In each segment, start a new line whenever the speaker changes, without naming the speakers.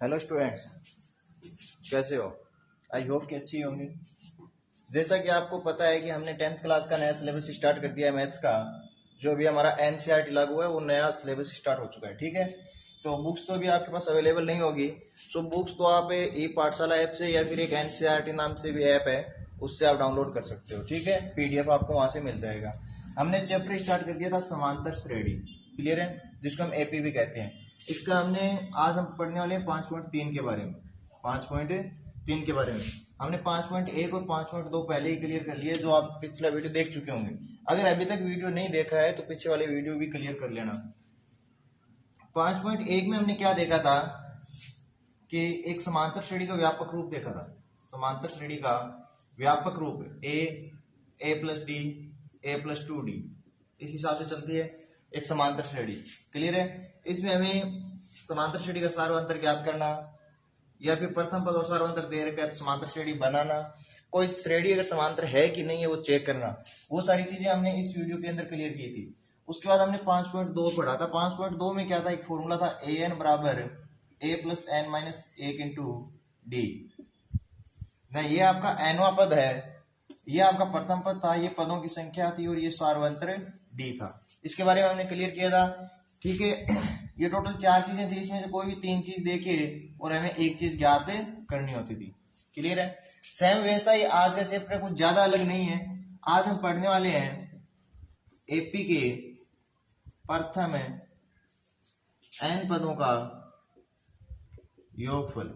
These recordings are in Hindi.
हेलो स्टूडेंट्स, कैसे हो? आई होप कि अच्छी होंगे। जैसा कि आपको पता है कि हमने 10th क्लास का नया सिलेबस स्टार्ट कर दिया है मैथ्स का। जो भी हमारा एनसीईआरटी लागू है वो नया सिलेबस स्टार्ट हो चुका है, ठीक है। तो बुक्स तो अभी आपके पास अवेलेबल नहीं होगी। सो बुक्स तो आप ई पाठशाला ऐप से या फिर एक एनसीईआरटी नाम से भी ऐप है, उससे आप डाउनलोड कर सकते हो, ठीक है। पीडीएफ आपको वहां से मिल जाएगा। हमने चैप्टर स्टार्ट कर दिया था समांतर श्रेणी, क्लियर है, जिसको हम एपी भी कहते हैं। इसका आज हम पढ़ने वाले हैं 5.3 के बारे में। 5.3 के बारे में हमने 5.1 और 5.2 पहले ही क्लियर कर लिए, जो आप पिछला वीडियो देख चुके होंगे। अगर अभी तक वीडियो नहीं देखा है तो पीछे वाले वीडियो भी क्लियर कर लेना। 5.1 में हमने क्या देखा था कि एक समांतर श्रेणी का व्यापक रूप देखा था। समांतर श्रेणी का व्यापक रूप ए प्लस डी, ए प्लस 2d, इस हिसाब से चलती है एक समांतर श्रेणी, क्लियर है। इसमें हमें समांतर श्रेणी का सार्वंतर ज्ञात करना या फिर प्रथम पद और सार्वंतर दे रखा समांतर श्रेणी बनाना, कोई श्रेणी अगर समांतर है कि नहीं है वो चेक करना, वो सारी चीजें हमने इस वीडियो के अंदर क्लियर की थी। उसके बाद हमने 5.2 पढ़ा था। 5.2 में क्या था, एक फॉर्मूला था ए एन बराबर a plus n minus 1 into d. ये आपका एनवा पद है, ये आपका प्रथम पद था, ये पदों की संख्या थी और ये सार्वंतर डी था। इसके बारे में हमने क्लियर किया था, ठीक है। ये टोटल 4 चीजें थी, इसमें से कोई भी 3 चीज देके और हमें एक चीज ज्ञात करनी होती थी, क्लियर है। सेम वैसा ही आज का चैप्टर कुछ ज्यादा अलग नहीं है। आज हम पढ़ने वाले हैं एपी के प्रथम एन पदों का योगफल।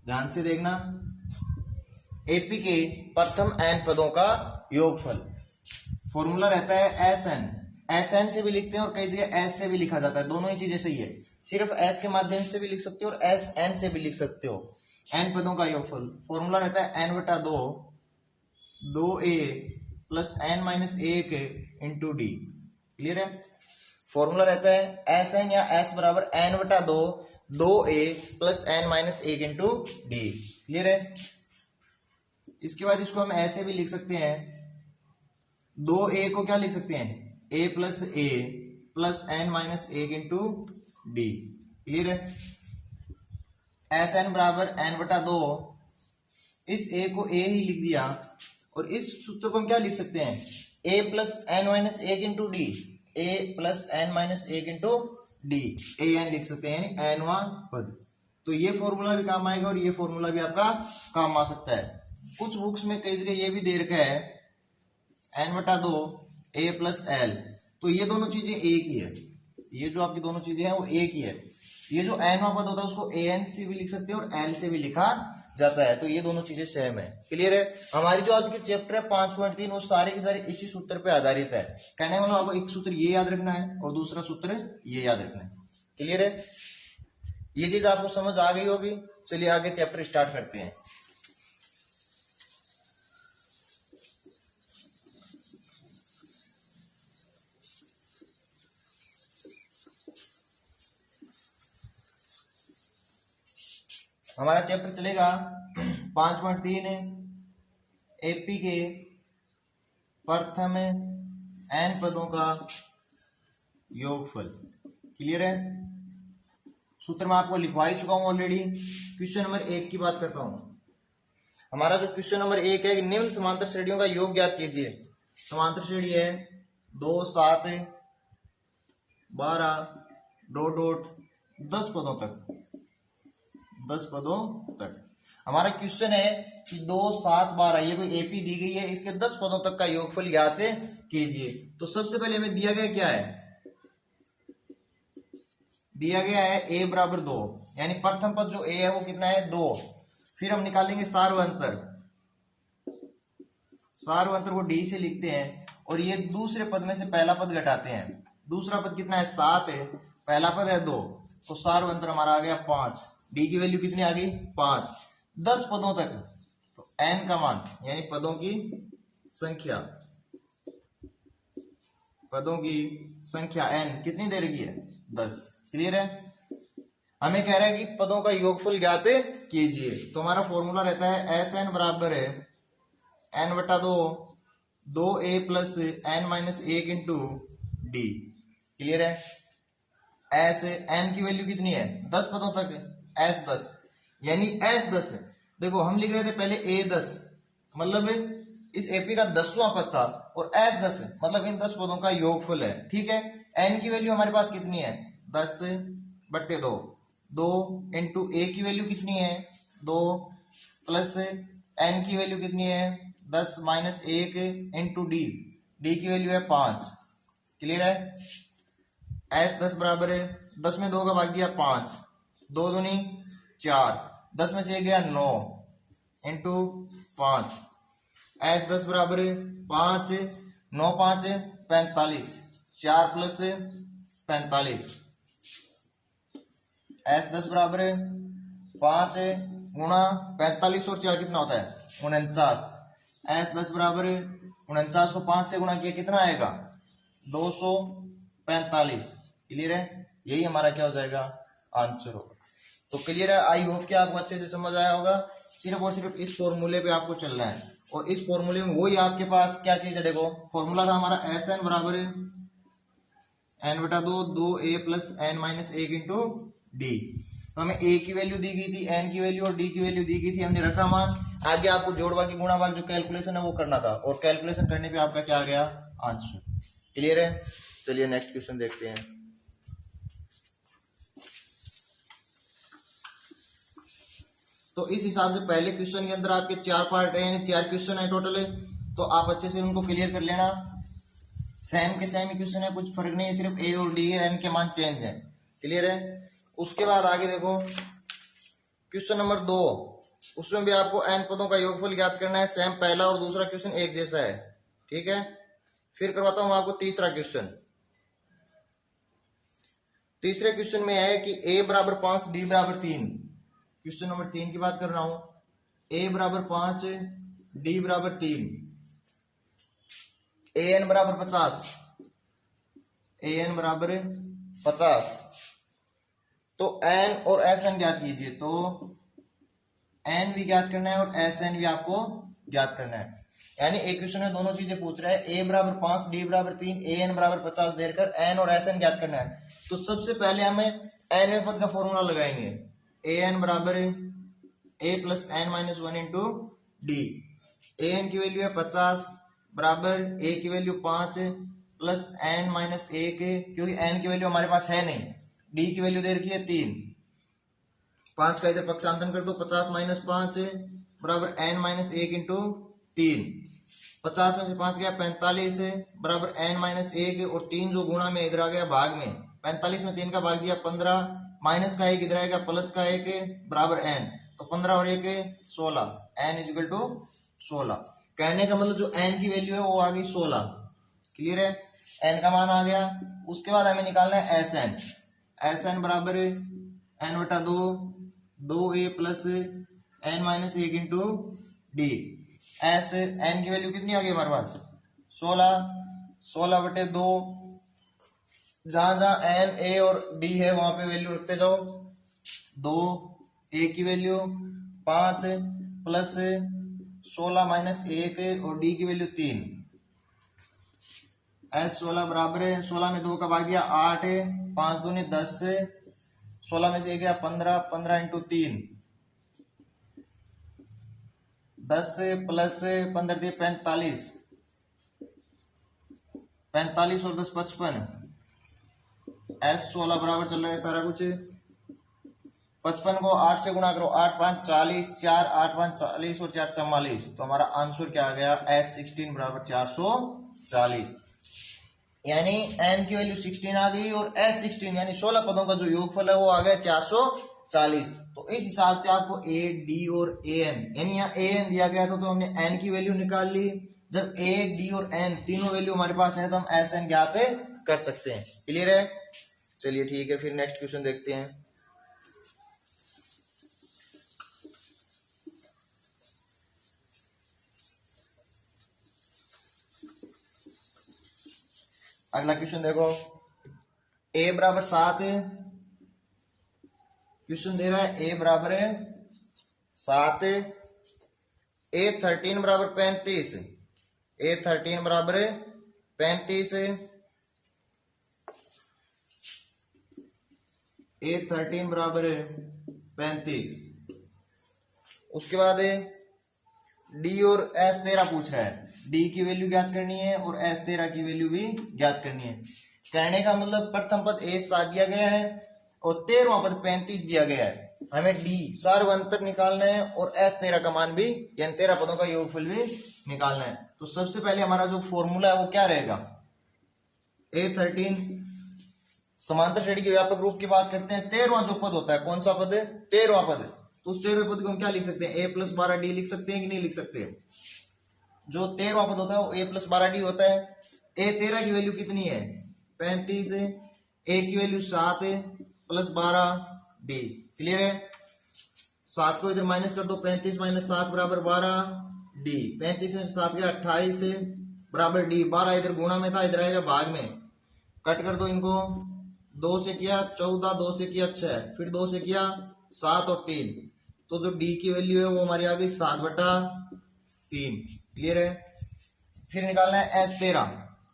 ध्यान से देखना, एपी के प्रथम एन पदों का योगफल। फॉर्मूला रहता है एस एन। एस एन से भी लिखते हैं और कई जगह एस से भी लिखा जाता है, दोनों ही चीजें सही है। सिर्फ एस के माध्यम से भी लिख सकते हो और एस एन से भी लिख सकते हो। एन पदों का योगफल फॉर्मूला रहता है एन बटा 2, 2a plus n minus 1 into D, clear है। फॉर्मूला रहता है एस एन या एस बराबर एन बटा 2, 2a plus n minus 1 into D, clear है। इसके बाद इसको हम ऐसे भी लिख सकते हैं, 2a को क्या लिख सकते हैं, a plus n minus 1 into D, clear है। एस एन बराबर एन बटा 2, इस a को a ही लिख दिया और इस सूत्र को हम क्या लिख सकते हैं, a plus n minus 1 into D, a plus n minus 1 into D, a n लिख सकते हैं, यानी एनवा पद। तो ये फॉर्मूला भी काम आएगा और ये फॉर्मूला भी आपका काम आ सकता है। कुछ बुक्स में कई जगह ये भी दे रखा है एन बटा 2 ए प्लस एल, तो ये दोनों चीजें एक ही है। ये जो आपकी दोनों चीजें हैं वो एक ही है। ये जो एन पद होता है उसको ए एन से भी लिख सकते हैं और एल से भी लिखा जाता है, तो ये दोनों चीजें सेम है, क्लियर है। हमारी जो आज की चैप्टर है 5.3 वो सारे के सारे इसी सूत्र पे आधारित है। कहने वाला आपको एक सूत्र ये याद रखना है और दूसरा सूत्र ये याद रखना है, क्लियर है। ये चीज आपको समझ आ गई होगी। चलिए आगे चैप्टर स्टार्ट करते हैं। हमारा चैप्टर चलेगा 5.3 एपी के प्रथम एन पदों का योगफल, क्लियर है। सूत्र मैं आपको लिखवा ही चुका हूं ऑलरेडी। क्वेश्चन नंबर 1 की बात करता हूं। हमारा जो क्वेश्चन नंबर 1 है, निम्न समांतर श्रेणियों का योग ज्ञात कीजिए। समांतर श्रेणी है 2, 7, 12 डॉट डॉट 10 पदों तक, 10 पदों तक। हमारा क्वेश्चन है कि 2, 7, 12 ये कोई एपी दी गई है, इसके 10 पदों तक का योगफल ज्ञात कीजिए। तो सबसे पहले हमें दिया गया क्या है, दिया गया है a बराबर 2, यानी प्रथम पद जो a है वो कितना है 2। फिर हम निकालेंगे सार्वंतर, सार्वंतर को d से लिखते हैं और ये दूसरे पद में से पहला पद घटाते हैं। दूसरा पद कितना है 7 है, पहला पद है 2, तो सार्वंतर हमारा आ गया 5। डी की वैल्यू कितनी आ गई 5। 10 पदों तक, तो n का मान यानी पदों की संख्या, पदों की संख्या n कितनी दे रखी है 10, क्लियर है। हमें कह रहा है कि पदों का योगफल ज्ञात कीजिए। तो हमारा फॉर्मूला रहता है एस एन बराबर है एन बटा 2, 2a plus n minus 1 into D, clear है। एस एन की वैल्यू कितनी है 10 पदों तक, S10 यानी S10 है। देखो हम लिख रहे थे पहले A10 मतलब इस एपी का 10वां पद था और S10 है मतलब इन 10 पदों का योगफल है। ठीक है, n की वैल्यू हमारे पास कितनी है 10/2, 2 इंटू a की वैल्यू कितनी है 2 प्लस n की वैल्यू कितनी है 10 माइनस 1 इंटू d की वैल्यू है 5। क्लियर है, S10 बराबर है 10 में 2 का भाग दिया 5, 2 दूनी 4, 10 में से 1 गया 9 इंटू 5। S10 बराबर है 5, 9 5 45, 4 प्लस 45। S10 बराबर है 5 गुणा 45 और 4 कितना होता है 49। S10 बराबर है 49 को 5 से गुणा किया कितना आएगा 245। क्लियर है, यही हमारा क्या हो जाएगा आंसर होगा। तो क्लियर है, आई होप कि आपको अच्छे से समझ आया होगा। सिर्फ और सिर्फ इस फॉर्मूले पे आपको चलना है और इस फॉर्मूले में वही आपके पास क्या चीज है, देखो फॉर्मूला था हमारा SN बराबर है n/2 2a plus n minus 1 into D. तो हमें a की वैल्यू दी गई थी, n की वैल्यू और d की वैल्यू दी गई थी, हमने रखा मान। आगे आपको जोड़ भाग गुणा भाग जो कैलकुलेशन है वो करना था और कैलकुलेशन करने पे आपका क्या आ गया आंसर। क्लियर है, चलिए नेक्स्ट क्वेश्चन देखते हैं। तो इस हिसाब से पहले क्वेश्चन के अंदर आपके 4 पार्ट है यानी 4 क्वेश्चन है टोटल है, तो आप अच्छे से उनको क्लियर कर लेना। सेम के सेम क्वेश्चन है, कुछ फर्क नहीं है, सिर्फ ए और डी है, इनके मान चेंज है। क्लियर है, उसके बाद आगे देखो क्वेश्चन नंबर 2, उसमें भी आपको n पदों का योगफल ज्ञात करना है। सेम पहला और दूसरा क्वेश्चन एक जैसा है। ठीक है, फिर करवाता हूं आपको तीसरा क्वेश्चन। तीसरे क्वेश्चन में है कि a बराबर 5 d बराबर 3। क्वेश्चन नंबर 3 की बात कर रहा हूं, a बराबर 5 d बराबर 3, an बराबर 50, an बराबर 50। तो n और sn ज्ञात कीजिए। तो n भी ज्ञात करना है और sn भी आपको ज्ञात करना है। यानी एक क्वेश्चन में दोनों चीजें पूछ रहा है, a बराबर 5 d बराबर 3 an बराबर 50 देकर n और sn ज्ञात करना है। तो सबसे पहले हमें nवें पद का फॉर्मूला लगाएंगे, an बराबर a plus n minus 1 into D. an की वैल्यू है 50 बराबर a की वैल्यू 5 प्लस n माइनस 1, क्योंकि n की वैल्यू हमारे पास है नहीं, d की वैल्यू दे रखी है 3। 5 का इधर पक्षांतरण कर दो, 50 माइनस 5 बराबर n माइनस 1 इंटू 3। 50 में से 5 गया 45 बराबर n माइनस 1 और 3 जो गुणा में इधर आ गया भाग में, 45 में 3 का भाग दिया 15, माइनस का 1 इधर आएगा प्लस का 1 बराबर n। तो 15 और 1 16, n इजिकल टू 16। कहने का मतलब जो n की वैल्यू है वो आ गई 16। क्लियर है, n का मान आ गया। उसके बाद हमें निकालना है SN। SN बराबर n/2 2a plus n minus 1 into D. S n की वैल्यू कितनी आ गई हमारे पास 16, 16/2। जहां जहां n a और d है वहां पे वैल्यू रखते जाओ। 2 a की वैल्यू 5 प्लस 16 माइनस 1 और d की वैल्यू 3। S16 बराबर है 16 में 2 का भाग दिया 8, 5 दूनी 10, 16 में से 1 गया 15, 15 इंटू 3, 10 प्लस 15 दिए 45, 45 और 10 55। S16 बराबर चल रहा है सारा कुछ, 55 को 8 से गुणा करो, 8 5 40, 4 8 5 40 और 4 44। तो हमारा आंसर क्या आ गया S16 बराबर 440। यानी n की वैल्यू 16 आ गई और S16 यानी 16 पदों का जो योगफल है वो आ गया 440। तो इस हिसाब से आपको a d और an यानी यहाँ an दिया गया था तो हमने n की वैल्यू निकाल ली। जब a d और n तीनों वैल्यू हमारे पास है तो हम SN ज्ञात कर सकते हैं। क्लियर है, चलिए ठीक है, फिर नेक्स्ट क्वेश्चन देखते हैं। अगला क्वेश्चन देखो, a बराबर 7, क्वेश्चन दे रहा है a बराबर 7, a13 बराबर 35, a13 बराबर 35, a13 बराबर 35। उसके बाद डी और एस 13 पूछ रहा है, डी की वैल्यू ज्ञात करनी है और एस 13 की वैल्यू भी ज्ञात करनी है। कहने का मतलब प्रथम पद ए 7 दिया गया है और 13वां पद 35 दिया गया है, हमें डी सार्वंतर निकालना है और एस 13 का मान भी यानी 13 पदों का योगफल भी निकालना है। तो सबसे पहले हमारा जो फॉर्मूला है वो क्या रहेगा, A13 समांतर श्रेणी के व्यापक रूप की बात करते हैं। 13वां जो पद होता है कौन सा पद है, 13वां पद है, तो उस 13वें पद को हम क्या लिख सकते हैं, a+12d लिख सकते हैं कि नहीं लिख सकते। जो 13वां पद होता है वो a+12d होता है। a13 की वैल्यू कितनी है 35 है, a की वैल्यू 7 है प्लस 12d, क्लियर है। 7 को इधर माइनस कर दो, 35 - 7 बराबर 12d, 35 में 7 गया 28 है बराबर d, 12 इधर गुणा में था इधर आएगा भाग में, कट कर दो इनको, 2 से किया 14, 2 से किया 6, फिर 2 से किया 7 और 3, तो जो d की वैल्यू है वो हमारी आ गई 7/3, क्लियर है। फिर निकालना है S13,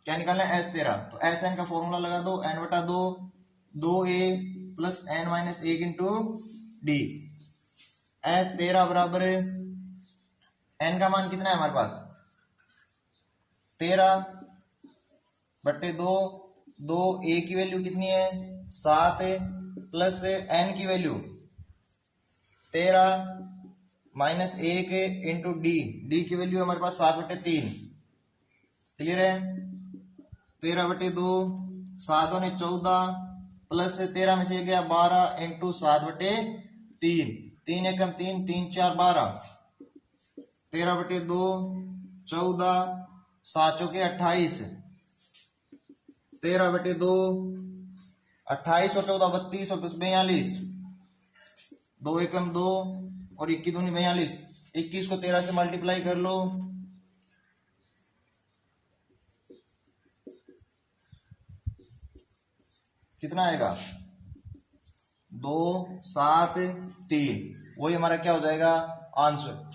क्या निकालना है S13, तो Sn का फॉर्मूला लगा दो, n/2 2a + n - 1 into d, S13 बराबर n का मान कितना है हमारे पास 13/2, 2a की वैल्यू कितनी है 7 प्लस n की वैल्यू 13 - 1 इंटू d की वैल्यू हमारे पास 7/3, क्लियर है। 13/2, 7 ने 14 प्लस 13 में से गया 12 इंटू 7/3, 3 एकम 3, 3 4 12, 13/2 14, 7 चौके 28, 13/2 28 और 14 32 और 10 42, 2 एकम 2 और 21 दूनी 42, 21 को 13 से मल्टीप्लाई कर लो, कितना आएगा 2 7 3, वही हमारा क्या हो जाएगा आंसर,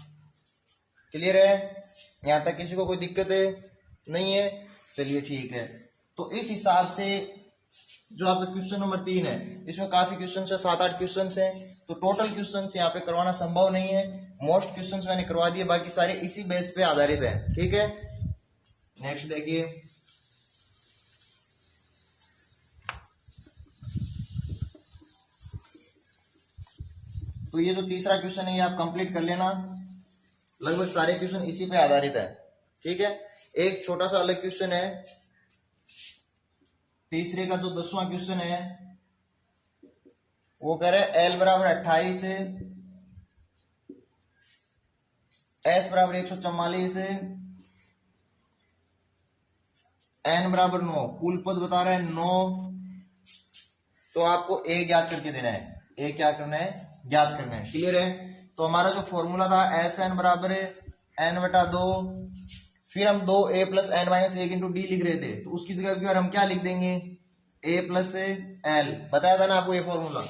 क्लियर है। यहां तक किसी को कोई दिक्कत है नहीं है, चलिए ठीक है। तो इस हिसाब से जो आपका क्वेश्चन नंबर 3 है इसमें काफी क्वेश्चन है, 7-8 क्वेश्चन है, तो टोटल क्वेश्चन यहाँ पे करवाना संभव नहीं है, मोस्ट क्वेश्चन मैंने करवा दिए, बाकी सारे इसी बेस पे आधारित है, ठीक है। नेक्स्ट देखिए, तो ये जो तीसरा क्वेश्चन है ये आप कंप्लीट कर लेना, लगभग सारे क्वेश्चन इसी पे आधारित है, ठीक है। एक छोटा सा अलग क्वेश्चन है, तीसरे का जो 10वां क्वेश्चन है वो कह रहे हैं L बराबर 28 है, S बराबर 144 है, N बराबर 9, कुल पद बता रहे हैं 9, तो आपको A ज्ञात करके देना है, A क्या करना है ज्ञात करना है, क्लियर है। तो हमारा जो फॉर्मूला था SN बराबर n/2, फिर हम 2a + n - 1 इंटू d लिख रहे थे, तो उसकी जगह पर हम क्या लिख देंगे a + l, बताया था ना आपको ये फॉर्मूला।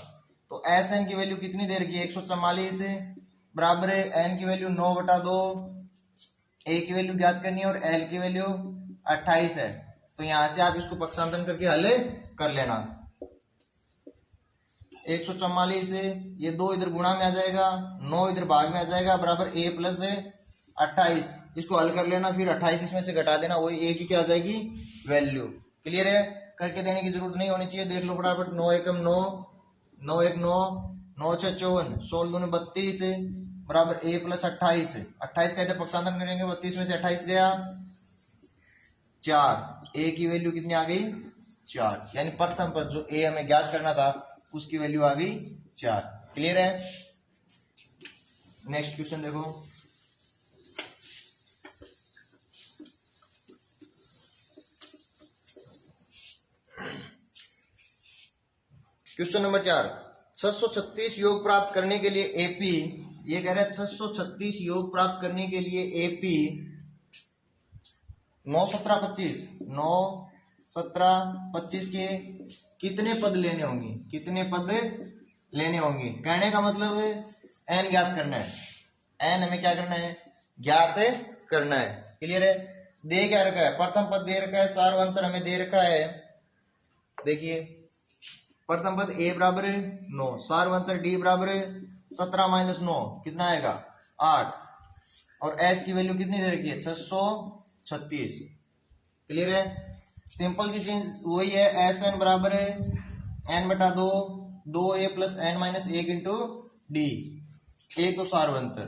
तो SN की वैल्यू कितनी दे रखी है 144 बराबर n की वैल्यू 9/2, a की वैल्यू ज्ञात करनी है और l की वैल्यू 28 है, तो यहां से आप इसको पक्षांतरण करके हल कर लेना। 144 ये 2 इधर गुणा में आ जाएगा, 9 इधर भाग में आ जाएगा, बराबर a + 28, इसको हल कर लेना, फिर 28 इसमें से घटा देना, वही a की क्या आ जाएगी वैल्यू, क्लियर है। करके देने की जरूरत नहीं होनी चाहिए, देख लो फटाफट, 9 एकम 9, 9 1 9, 9 6 54, 16 दूनी 32 बराबर a + 28, 28 का इधर पक्षांतरण करेंगे, 32 में से 28 गया 4, a की वैल्यू कितनी आ गई 4, यानी प्रथम पद जो a हमें ज्ञात करना था उसकी वैल्यू आ गई 4, क्लियर है। नेक्स्ट क्वेश्चन देखो, क्वेश्चन नंबर 4, 636 योग प्राप्त करने के लिए एपी, ये कह रहे हैं 636 योग प्राप्त करने के लिए एपी 9 17 25, 9 17 25 के कितने पद लेने होंगे, कितने पद लेने होंगे। कहने का मतलब n ज्ञात करना है, n हमें क्या करना है ज्ञात करना है, क्लियर है। दे क्या रखा है, प्रथम पद दे रखा है, सार्वंतर हमें दे रखा है, देखिए प्रथम पद a बराबर है 9, सार्वंतर d बराबर है 17 माइनस 9 कितना आएगा 8, और s की वैल्यू कितनी दे रखी है 636। क्लियर है। सिंपल सी चीज वही है, एस एन बराबर है n बटा 2, 2a plus n minus 1 into D. एक तो सार्वंतर,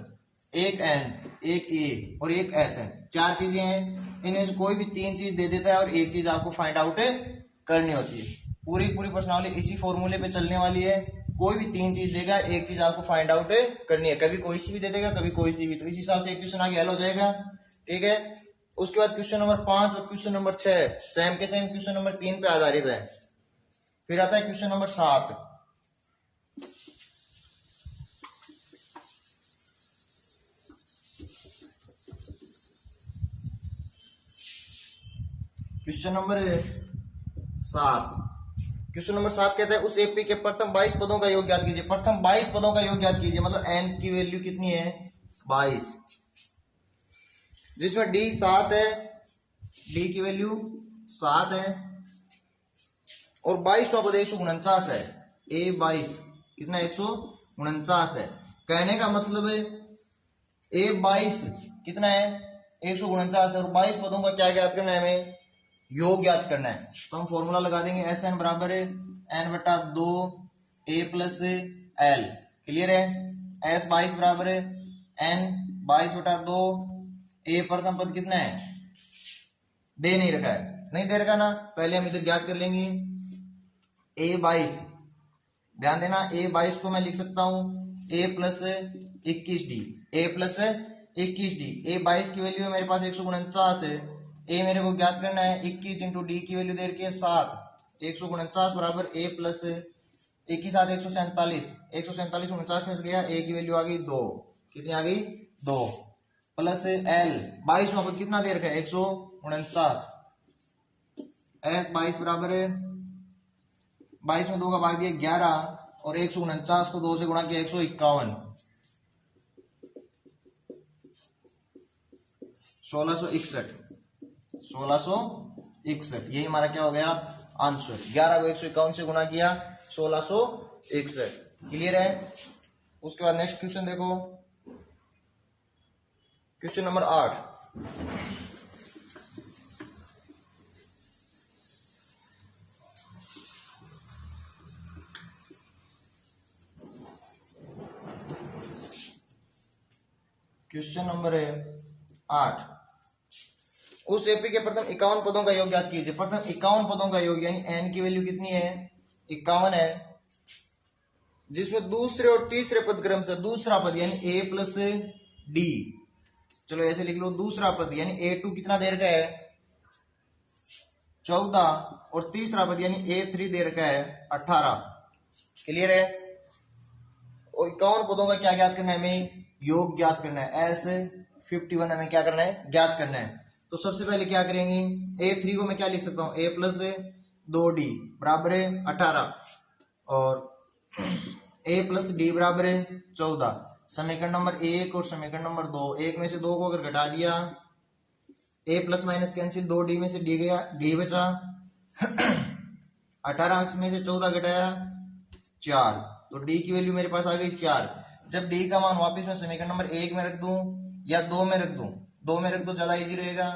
एक n, एक a और एक एस एन, चार चीजें हैं। इनमें से कोई भी तीन चीज दे देता है और एक चीज आपको फाइंड आउट करनी होती है। पूरी प्रश्नावली इसी फॉर्मूले पे चलने वाली है। कोई भी तीन चीज देगा, एक चीज आपको फाइंड आउट करनी है। कभी कोई सी भी दे देगा, कभी कोई सी भी, तो इस हिसाब से एक क्वेश्चन आगे हल हो जाएगा। ठीक है। उसके बाद क्वेश्चन नंबर 5 और क्वेश्चन नंबर 6 सेम के सेम क्वेश्चन नंबर 3 पे आधारित है। फिर आता है question number 7। Question number 7, question number 7 कहता है उस एपी के प्रथम 22 पदों का योग ज्ञात कीजिए। प्रथम 22 पदों का योग ज्ञात कीजिए, मतलब n की वैल्यू कितनी है 22, जिसमें d 7 है, d की वैल्यू 7 है, और 22वां पद 149 है। a 22 कितना 149 है। कहने का मतलब है a 22 कितना है 149 है, और 22 पदों का क्या ज्ञात करना है हमें, योग ज्ञात करना है। तो हम फॉर्मूला लगा देंगे, एस एन बराबर है n बटा 2 a प्लस एल। क्लियर है। एस 22 बराबर है n 22 बटा 2 a, प्रथम पद कितना है, दे नहीं रखा है, नहीं दे रखा ना, पहले हम इधर ज्ञात कर लेंगे। a 22, ध्यान देना, a 22 को मैं लिख सकता हूं a plus 21d, a plus 21d। a 22 की वैल्यू है मेरे पास 149 है, a मेरे को ज्ञात करना है 21 इंटू डी की वैल्यू दे रखी है 7, 149 बराबर a प्लस 21 7 147, 147 49 में से गया, a की वैल्यू आ गई 2, कितनी आ गई 2, प्लस l 22वां पद कितना दे रखा है 149, s 22 बराबर है 22 में 2 का भाग दिया 11, और 149 को 2 से गुणा किया 151, 1661, यही हमारा क्या हो गया आंसर। 11 को 151 से गुणा किया 1661। क्लियर है। उसके बाद नेक्स्ट क्वेश्चन देखो, क्वेश्चन नंबर 8। क्वेश्चन नंबर 8, उस एपी के प्रथम 51 पदों का योग ज्ञात कीजिए। प्रथम 51 पदों का योग, यानी n की वैल्यू कितनी है 51 है, जिसमें दूसरे और तीसरे पद क्रम से दूसरा पद यानी a प्लस डी, चलो ऐसे लिख लो, दूसरा पद यानी a2 कितना दे रखा है 14, और तीसरा पद यानी a3 दे रखा है 18। क्लियर है। और 51 पदों का क्या ज्ञात करना है हमें, योग ज्ञात करना है। ऐसे 51 हमें क्या करना है, ज्ञात करना है। तो सबसे पहले क्या करेंगे, a3 को मैं क्या लिख सकता हूं, a प्लस 2d बराबर है 18, और a प्लस डी बराबर है 14। समीकरण नंबर 1 और समीकरण नंबर 2, एक में से 2 को अगर घटा दिया, a plus minus cancel, 2d में से d गया, d बचा 18 में से 14 घटाया 4, तो d की वैल्यू मेरे पास आ गई 4। जब d का मान वापस मैं समीकरण नंबर 1 में रख दूं या 2 में रख दूं, 2 में रख दो ज्यादा इजी रहेगा।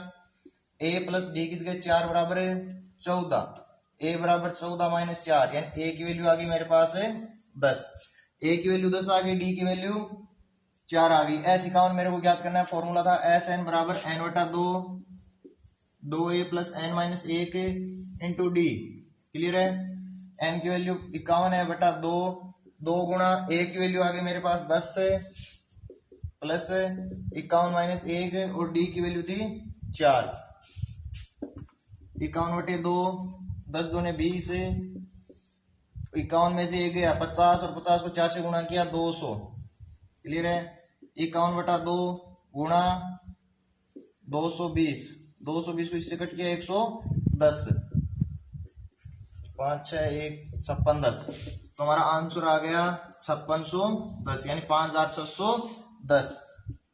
a प्लस डी की जगह 4 बराबर है 14, a बराबर 14 माइनस 4, यानी a की वैल्यू आ गई मेरे पास है 10। a की वैल्यू 10 आ गई, d की वैल्यू 4 आ गई। s 51 मेरे को ज्ञात करना है, फॉर्मूला था एस एन बराबर n बटा 2, 2a plus n minus 1 into D. Clear है। n की वैल्यू 51 है बटा 2, 2 गुणा a की वैल्यू आ गई मेरे पास 10 प्लस 51 माइनस 1, और d की वैल्यू थी 4। 51 बटे 2, 10 दूने 20, 51 में से 1 गया 50, और 50 को 4 से गुणा किया 200। क्लियर है। 51 बटा 2 गुणा 220, 220 को इससे कट किया 110, 5 6 1 56 10, तो हमारा आंसर आ गया 5610, यानी 5610।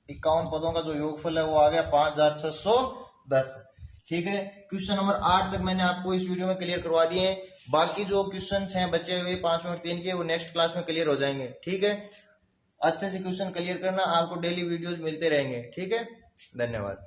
51 पदों का जो योगफल है वो आ गया 5610। ठीक है, क्वेश्चन नंबर 8 तक मैंने आपको इस वीडियो में क्लियर करवा दिए हैं। बाकी जो क्वेश्चंस हैं बचे हुए 5 और 3 के, वो नेक्स्ट क्लास में क्लियर हो जाएंगे। ठीक है, अच्छे से क्वेश्चन क्लियर करना, आपको डेली वीडियोस मिलते रहेंगे। ठीक है, धन्यवाद।